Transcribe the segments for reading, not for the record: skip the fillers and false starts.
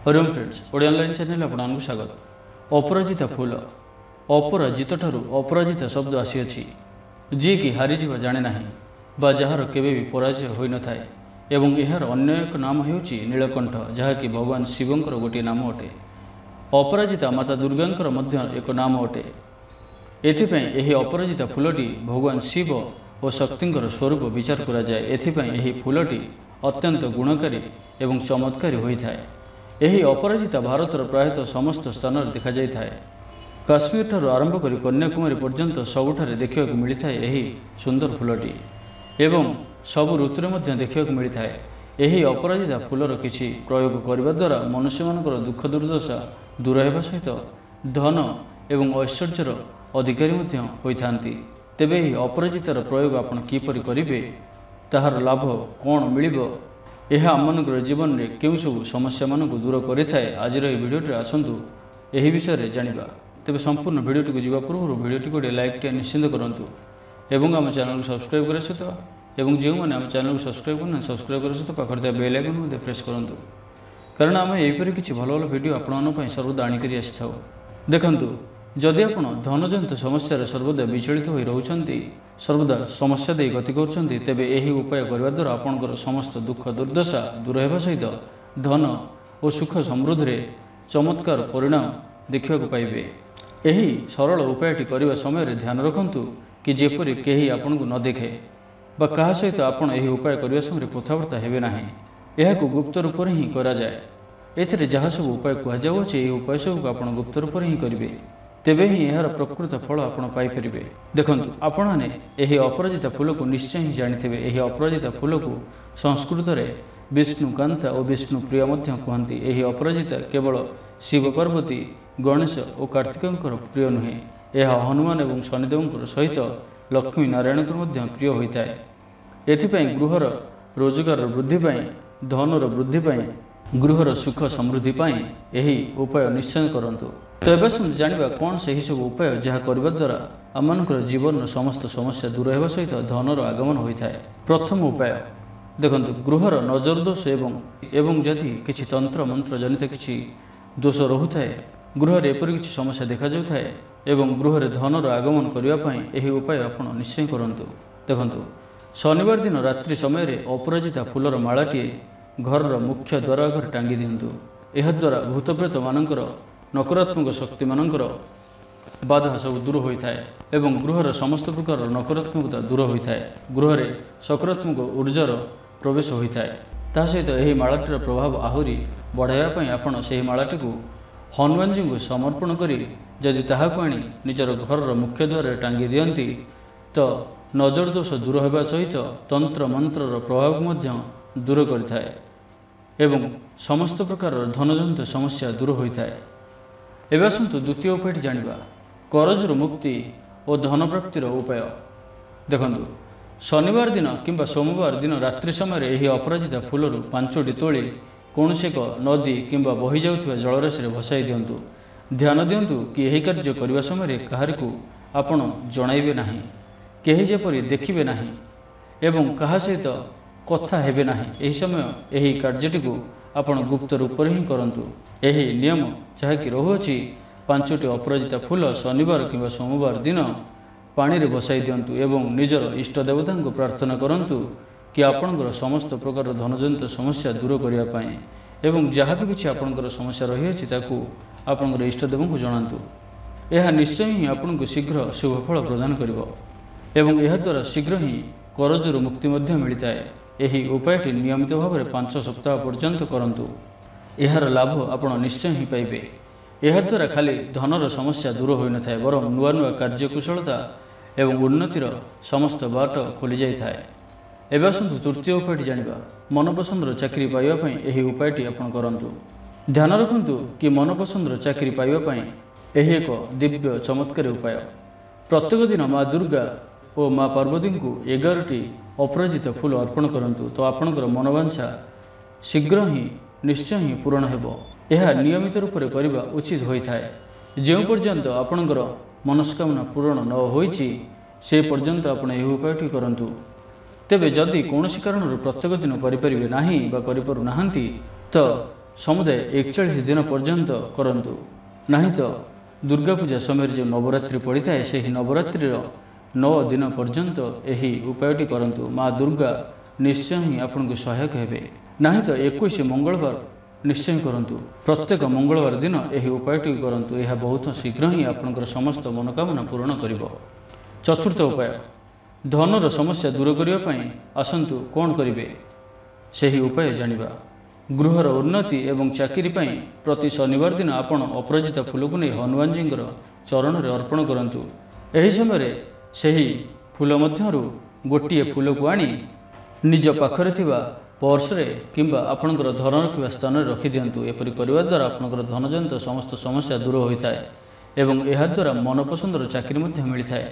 Hariom friends Odia online channel आपको स्वागत। अपराजिता फूल अपराजित ठारू अपराजिता शब्द आसीअछि जी कि हारीजा जाने नाही बा जार केबे भी पराजय होई न थाए एवं एहार अन्य एक नाम हेउछि नीलकंठ जहाँकि भगवान शिवंकर गोटे नाम अटे। अपराजिता माता दुर्गांकर मध्य एक नाम अटे। एथिपई एही अपराजिता फूलटी भगवान शिव और शक्तिंकर स्वरूप विचार करा जाए। एथिपई एही फूलटी अत्यंत गुणकारी एवं चमत्कारी होइथाए। एही अपराजिता भारतर प्रायतः समस्त स्थान देखा जाए। काश्मीर ठार आरंभ कर कन्याकुमारी पर्यंत सबुठारे देखा मिलता है यही सुंदर फूलटी एवं सबु ऋतु में देखा मिलता है। यही अपराजिता फूलर किसी प्रयोग करने द्वारा मनुष्य मानकर दुख दुर्दशा दूर होगा सहित धन एवं ऐश्वर्यर अधिकारी होता। तेबे यही अपराजितार प्रयोग आपण किपरि करिवे ताहार लाभ कौन मिल यह आमनकर जीवन में क्यों सब समस्या मान दूर करें आज भिडियो आसतु यही विषय जाना। तेज संपूर्ण भिडियो को जावा पूर्व भिडियो गोटे लाइक निश्चिंत करूँ और आम चैनल को सब्सक्राइब करने सहित जो मैंने आम चैनल को सब्सक्राइब करने सहित पाखे बेल आइकन प्रेस करूँ कारण आम यहीपरि किसी भल भल भिडियो आपंप सर्वदा आणिक आसी देखूँ। जदि आप धनजनित समस्या सर्वदा विचलित हो रोचंती सर्वदा समस्या दे गति कर तेबे यही उपाय करने द्वारा आपंकर समस्त दुख दुर्दशा दूर होगा सहित धन और सुख समृद्धि चमत्कार परिणाम देखा पाइबे। यही सरल उपायटी करने समय ध्यान रखु कि जेपरि केही आपन को न देखे बा कहा सहित आपन यही उपाय करने समय कथबार्ता हेबे नाही। यह गुप्त रूप ही करा जाए। एथिरे जहाँ सब उपाय कहुच्छे यही उपाय सब आपन गुप्त रूप ही करेंगे तेबे ही यार प्रकृत फल आपड़ पाइपर। देखु आपण मैंने यही अपराजिता फूल को निश्चय ही जानी। यही अपराजिता फूल को संस्कृत में विष्णुकांता और विष्णुप्रिया कहती। यही अपराजिता केवल शिव पार्वती गणेश और कार्तिक प्रिय नुहे। यह हनुमान और शनिदेव सहित लक्ष्मी नारायण प्रिय होता है। एथिपाई गृहर रोजगार वृद्धि धनर वृद्धि गृहर सुख समृद्धि यही उपाय निश्चय करंतु। तो एवं जाना कौन से ही सब उपाय जहाँ करने द्वारा आमनकर जीवन समस्त समस्या दूर होगा सहित धनर आगमन होता है। प्रथम उपाय देखु गृहर नजर दोष एवं जदि किसी तंत्र मंत्र जनित किसी दोष रोहुए गृह एपरी किसी समस्या देखा जाए एवं गृह धनर आगमन करने यही उपाय आप निश्चय करूँ। देखु शनिवार दिन रात्रि समय अपराजिता फूलर मालाटीए घर मुख्य द्वार आगे टांगी दिंतु। यद्वारा भूतप्रेत मानकर नकारात्मक शक्ति मानकर बाधा सब दूर होता है एवं गृहर समस्त प्रकार नकारात्मकता दूर होता है। गृह में सकारात्मक ऊर्जार प्रवेश होता है। ता सहित यही मालाटीर प्रभाव आहरी बढ़ावाई आपड़ से मालाटी को हनुमान जी को समर्पण करी जदि ताहाको आनी निजर घर मुख्य द्वार टांगी दियंती तो नजर दोष दूर होगा सहित तंत्र मंत्र प्रभाव दूर करिथाए एवं समस्त प्रकार धनजनित समस्या दूर होता है। एवं आसतु द्वितीय उपाय जाना करजर मुक्ति और धन प्राप्तिर उपाय। देखु शनिवार दिन किंबा सोमवार दिन रात्रि समय यही अपराजिता फूलर 5टी तोली कौन एक नदी किंबा बही जाउथिबा जलराशि भसाई दिंतु। ध्यान दिंतु कि यही कार्य करने समय काहार को आपण जणाइबे नाही, केही जेपरि देखिबे नाही एवं कहा सहित कथा हेबे नाही। यही समय यही कार्यटी को आपण गुप्त रूप ही करंतु। यही नियम जहाँकि रहुअछि 5टी अपराजिता फूल शनिवार किंबा सोमवार दिन पानी रे बसाई दिंतु एवं निजर इष्ट देवता को प्रार्थना करंतु कि आपणकर समस्त प्रकार धनजनित समस्या दूर करने एवं जहाँ भी किसी आपणकर समस्या रही ताकू आपणकर इष्टदेव को जनातु। यह निश्चय ही आपन को शीघ्र शुभफल प्रदान करिवो एवं यह द्वारा शीघ्र ही करजर मुक्ति मिलता है। यही उपायटी नियमित भाव में 5 सप्ताह पर्यंत करंतु। यार लाभ आपण निश्चय ही पाइबे। यह द्वारा खाली धनर समस्या दूर हो न थाए बरं नुआ नुआ कार्यकुशलता एवं उन्नतिर समस्त बाट खोली जाई थाए। एवं आसतु तृतीय उपायटी जाना मनपसंदर चाकरी पाइबापी यही उपायटी आपण करंतु। ध्यान रखु कि मनपसंदर चाकरी पाइबापी यही एक दिव्य चमत्कारी उपाय। प्रत्येक दिन माँ दुर्गा और माँ पार्वती को 11टी अपराजिता फूल अर्पण करंतु तो आपणकर मनोवांछा शीघ्र ही निश्चय ही पूरण हेबो। यह नियमित रूप से करवा उचित होता है। जो पर्यंत आपणकर मनस्कामना पूरण न होइछि से पर्यंत आपण यही उपायटी करंतु। तेबे जदि कौन कारण प्रत्येक दिन करें ना तो ସମୁଦାୟ 41 ଦିନ ପର୍ଯ୍ୟନ୍ତ କରନ୍ତୁ। ନାହିଁ ତ ଦୁର୍ଗା ପୂଜା ସମୟରେ ଯେଉଁ ନବରାତ୍ରି ପଡ଼ିଥାଏ ସେହି ନବରାତ୍ରିର 9 ଦିନ ପର୍ଯ୍ୟନ୍ତ ଏହି ଉପାୟଟି କରନ୍ତୁ। ମା ଦୁର୍ଗା ନିଶ୍ଚୟ ହିଁ ଆପଣଙ୍କୁ ସହାୟକ ହେବେ। ନାହିଁ ତ 21 ମଙ୍ଗଳବାର ନିଶ୍ଚୟ କରନ୍ତୁ। ପ୍ରତ୍ୟେକ ମଙ୍ଗଳବାର ଦିନ ଏହି ଉପାୟଟି କରନ୍ତୁ। ଏହା ବହୁତ ଶୀଘ୍ର ହିଁ ଆପଣଙ୍କର ସମସ୍ତ ମନୋକାମନା ପୂରଣ କରିବ। ଚତୁର୍ଥ ଉପାୟ, ଧନର ସମସ୍ୟା ଦୂର କରିବା ପାଇଁ ଆସନ୍ତୁ କ'ଣ କରିବେ ସେହି ଉପାୟ ଜାଣିବା। ଗୃହର ଉନ୍ନତି ଏବଂ ଚାକିରି ପାଇଁ ପ୍ରତି ଶନିବାର ଦିନ ଆପଣ ଅପରାଜିତା ଫୁଲକୁ ନେଇ ହନୁମାନଜୀଙ୍କର ଚରଣରେ ଅର୍ପଣ କରନ୍ତୁ। ଏହି ସମୟରେ ସେହି ଫୁଲ ମଧ୍ୟରୁ ଗୋଟିଏ ଫୁଲକୁ ଆଣି ନିଜ ପାଖରେ ଥିବା ପର୍ସରେ କିମ୍ବା ଆପଣଙ୍କର ଧନ ରଖିବା ସ୍ଥାନରେ ରଖିଦିଅନ୍ତୁ। ଏପରି କରିବା ଦ୍ୱାରା ଆପଣଙ୍କର ଧନଜନିତ ସମସ୍ତ ସମସ୍ୟା ଦୂର ହୋଇଥାଏ ଏବଂ ଏହାଦ୍ୱାରା ମନପସନ୍ଦର ଚାକିରି ମଧ୍ୟ ମିଳିଥାଏ।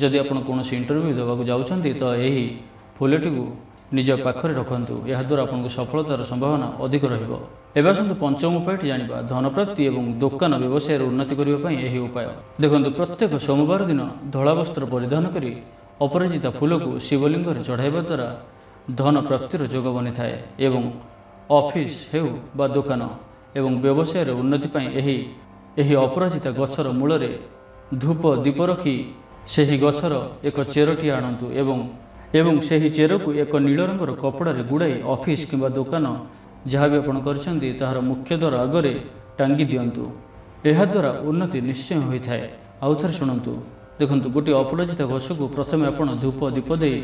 ଯଦି ଆପଣ କୌଣସି ଇଣ୍ଟରଭ୍ୟୁ ଦେବାକୁ ଯାଉଛନ୍ତି ତ ଏହି ଫୁଲଟିକୁ ନିଜ ପାଖରେ ରଖନ୍ତୁ। ଏହାଦ୍ୱାରା ଆପଣଙ୍କୁ ସଫଳତାର ସମ୍ଭାବନା ଅଧିକ ରହିବ। ଏବେ ଆସନ୍ତୁ ପଞ୍ଚମ ଉପାୟଟି ଜାଣିବା, ଧନପ୍ରାପ୍ତି ଏବଂ ଦୋକାନ ବ୍ୟବସାୟରେ ଉନ୍ନତି କରିବା ପାଇଁ ଏହି ଉପାୟ। ଦେଖନ୍ତୁ, ପ୍ରତ୍ୟେକ ସୋମବାର ଦିନ ଧଳା ବସ୍ତ୍ର ପରିଧାନ କରି ଅପରାଜିତା ଫୁଲକୁ ଶିବଲିଙ୍ଗରେ ଚଢ଼ାଇବା ଦ୍ୱାରା ଧନ ପ୍ରାପ୍ତିର ଯୋଗ ବନିଥାଏ ଏବଂ ଅଫିସ୍ ହେଉ ବା ଦୋକାନ ଏବଂ ବ୍ୟବସାୟର ଉନ୍ନତି ପାଇଁ ଏହି ଅପରାଜିତା ଗଛର ମୂଳରେ ଧୂପ ଦୀପ ରଖି ସେହି ଗଛର ଏକ ଚେରଟିଏ ଆଣନ୍ତୁ ଏବଂ ସେହି ଚେରକୁ ଏକ ନୀଳ ରଙ୍ଗର କପଡ଼ାରେ ଗୁଡ଼ାଇ ଅଫିସ୍ କିମ୍ବା ଦୋକାନ ଯାହା ବି ଆପଣ କରିଛନ୍ତି ତାହାର ମୁଖ୍ୟ ଦ୍ୱାର ଆଗରେ ଟାଙ୍ଗି ଦିଅନ୍ତୁ। ଏହାଦ୍ୱାରା ଉନ୍ନତି ନିଶ୍ଚୟ ହୋଇଥାଏ। ଆଉ ଥରେ ଶୁଣନ୍ତୁ। ଦେଖନ୍ତୁ, ଗୋଟିଏ ଅପରାଜିତା ଗଛକୁ ପ୍ରଥମେ ଆପଣ ଧୂପ ଦୀପ ଦେଇ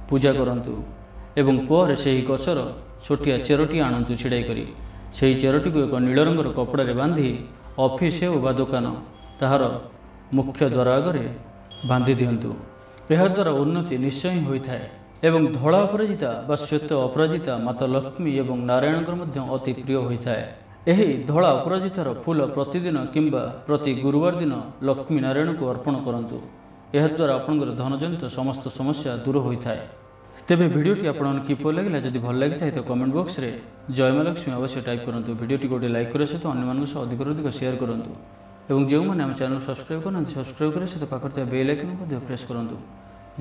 ପୂଜା କରନ୍ତୁ ଏବଂ ପରେ ସେହି ଗଛର ଛୋଟିଆ ଚେରଟିଏ ଆଣନ୍ତୁ ଛିଡ଼ାଇ କରି। ସେହି ଚେରଟିକୁ ଏକ ନୀଳ ରଙ୍ଗର କପଡ଼ାରେ ବାନ୍ଧି ଅଫିସ୍ ହେଉ ବା ଦୋକାନ ତାହାର ମୁଖ୍ୟ ଦ୍ୱାର ଆଗରେ ବାନ୍ଧି ଦିଅନ୍ତୁ। ଏହାଦ୍ୱାରା ଉନ୍ନତି ନିଶ୍ଚୟ ହୋଇଥାଏ ଏବଂ ଧଳା ଅପରାଜିତା ବା ଶ୍ୱେତ ଅପରାଜିତା ମାତା ଲକ୍ଷ୍ମୀ ଏବଂ ନାରାୟଣଙ୍କର ମଧ୍ୟ ଅତି ପ୍ରିୟ ହୋଇଥାଏ। ଏହି ଧଳା ଅପରାଜିତାର ଫୁଲ ପ୍ରତିଦିନ କିମ୍ବା ପ୍ରତି ଗୁରୁବାର ଦିନ ଲକ୍ଷ୍ମୀ ନାରାୟଣଙ୍କୁ ଅର୍ପଣ କରନ୍ତୁ। ଏହାଦ୍ୱାରା ଆପଣଙ୍କର ଧନଜନିତ ସମସ୍ତ ସମସ୍ୟା ଦୂର ହୋଇଥାଏ। ତେବେ ଭିଡ଼ିଓଟି ଆପଣଙ୍କୁ କିପରି ଲାଗିଲା? ଯଦି ଭଲ ଲାଗିଥାଏ ତ କମେଣ୍ଟ ବକ୍ସରେ ଜୟ ମା ଲକ୍ଷ୍ମୀ ଅବଶ୍ୟ ଟାଇପ୍ କରନ୍ତୁ। ଭିଡ଼ିଓଟି ଗୋଟିଏ ଲାଇକ୍ କରିବା ସହିତ ଅନ୍ୟମାନଙ୍କ ସହ ଅଧିକରୁ ଅଧିକ ସେୟାର କରନ୍ତୁ ଏବଂ ଯେଉଁମାନେ ଆମ ଚ୍ୟାନେଲ୍ ସବସ୍କ୍ରାଇବ୍ କରିନାହାନ୍ତି ସବସ୍କ୍ରାଇବ୍ କରିବା ସହିତ ପାଖରେ ଥିବା ବେଲ୍ ଆଇକନ୍କୁ ମଧ୍ୟ ପ୍ରେସ୍ କରନ୍ତୁ,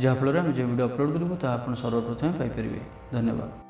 ଯାହାଫଳରେ ଆମେ ଯେଉଁ ଭିଡ଼ିଓ ଅପଲୋଡ଼ କରିବୁ ତାହା ଆପଣ ସର୍ବପ୍ରଥମେ ପାଇପାରିବେ। ଧନ୍ୟବାଦ।